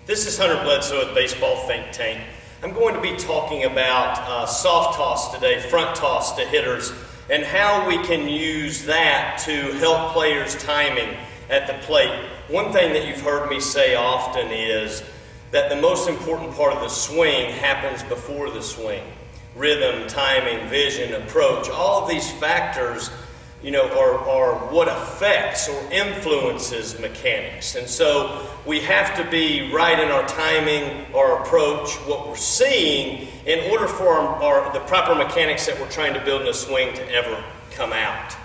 This is Hunter Bledsoe at Baseball Think Tank. I'm going to be talking about soft toss today, front toss to hitters, and how we can use that to help players' timing at the plate. One thing that you've heard me say often is that the most important part of the swing happens before the swing. Rhythm, timing, vision, approach, all of these factors are what affects or influences mechanics. And so we have to be right in our timing, our approach, what we're seeing, in order for the proper mechanics that we're trying to build in a swing to ever come out.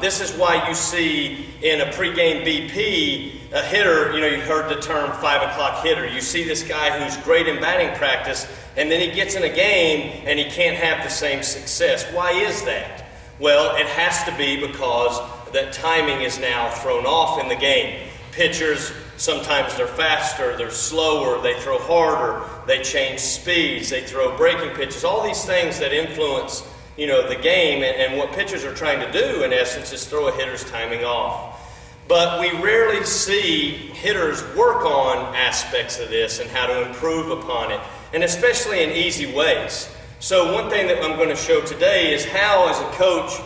This is why you see in a pregame BP, a hitter, you heard the term 5 o'clock hitter. You see this guy who's great in batting practice, and then he gets in a game and he can't have the same success. Why is that? Well, it has to be because that timing is now thrown off in the game. Pitchers, sometimes they're faster, they're slower, they throw harder, they change speeds, they throw breaking pitches, all these things that influence, the game, and what pitchers are trying to do, in essence, is throw a hitter's timing off. But we rarely see hitters work on aspects of this and how to improve upon it, and especially in easy ways. So one thing that I'm going to show today is how, as a coach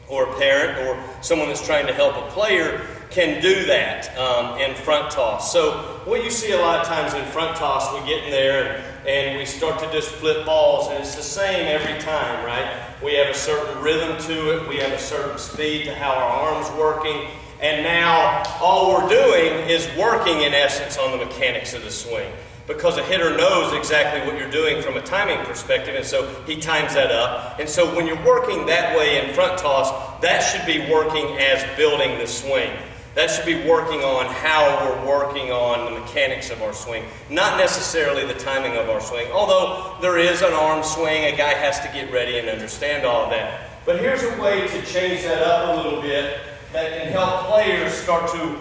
or a parent or someone that's trying to help a player, can do that in front toss. So what you see a lot of times in front toss, we get in there and we start to just flip balls, and it's the same every time, right? We have a certain rhythm to it, we have a certain speed to how our arm's working, and now all we're doing is working, in essence, on the mechanics of the swing. Because a hitter knows exactly what you're doing from a timing perspective, and so he times that up. And so when you're working that way in front toss, that should be working as building the swing. That should be working on how we're working on the mechanics of our swing, not necessarily the timing of our swing. Although there is an arm swing, a guy has to get ready and understand all of that. But here's a way to change that up a little bit that can help players start to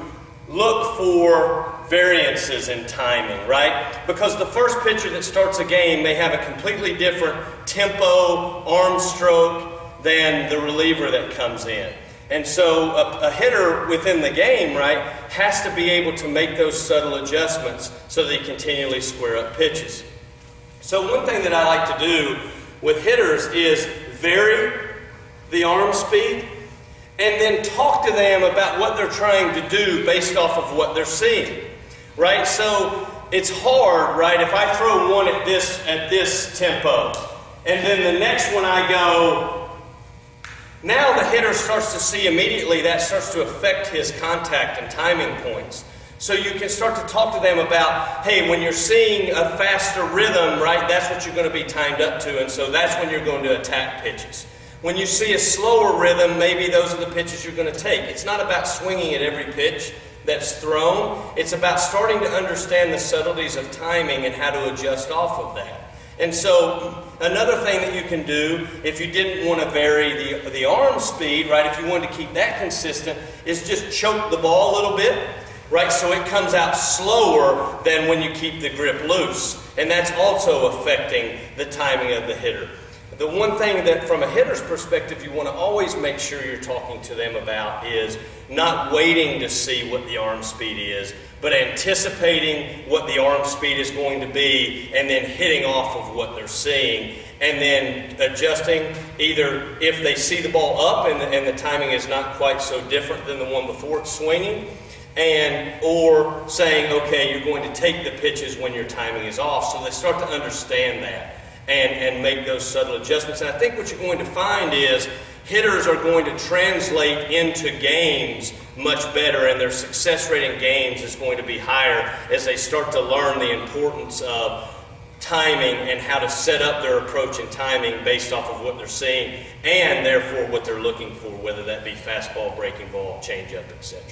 look for variances in timing, right? Because the first pitcher that starts a game may have a completely different tempo, arm stroke than the reliever that comes in. And so a hitter within the game, right, has to be able to make those subtle adjustments so that he continually square up pitches. So one thing that I like to do with hitters is vary the arm speed and then talk to them about what they're trying to do based off of what they're seeing. Right? So it's hard, right? If I throw one at this tempo, and then the next one I go, now the hitter starts to see immediately that starts to affect his contact and timing points. So you can start to talk to them about, hey, when you're seeing a faster rhythm, right, that's what you're going to be timed up to, and so that's when you're going to attack pitches. When you see a slower rhythm, maybe those are the pitches you're going to take. It's not about swinging at every pitch that's thrown. It's about starting to understand the subtleties of timing and how to adjust off of that. And so another thing that you can do, if you didn't want to vary the arm speed, right, if you wanted to keep that consistent, is just choke the ball a little bit, right, so it comes out slower than when you keep the grip loose. And that's also affecting the timing of the hitter. The one thing that from a hitter's perspective you want to always make sure you're talking to them about is not waiting to see what the arm speed is, but anticipating what the arm speed is going to be and then hitting off of what they're seeing and then adjusting either if they see the ball up and the timing is not quite so different than the one before it's swinging, or saying, okay, you're going to take the pitches when your timing is off, so they start to understand that. And make those subtle adjustments. And I think what you're going to find is hitters are going to translate into games much better, and their success rate in games is going to be higher as they start to learn the importance of timing and how to set up their approach and timing based off of what they're seeing and therefore what they're looking for, whether that be fastball, breaking ball, changeup, etc.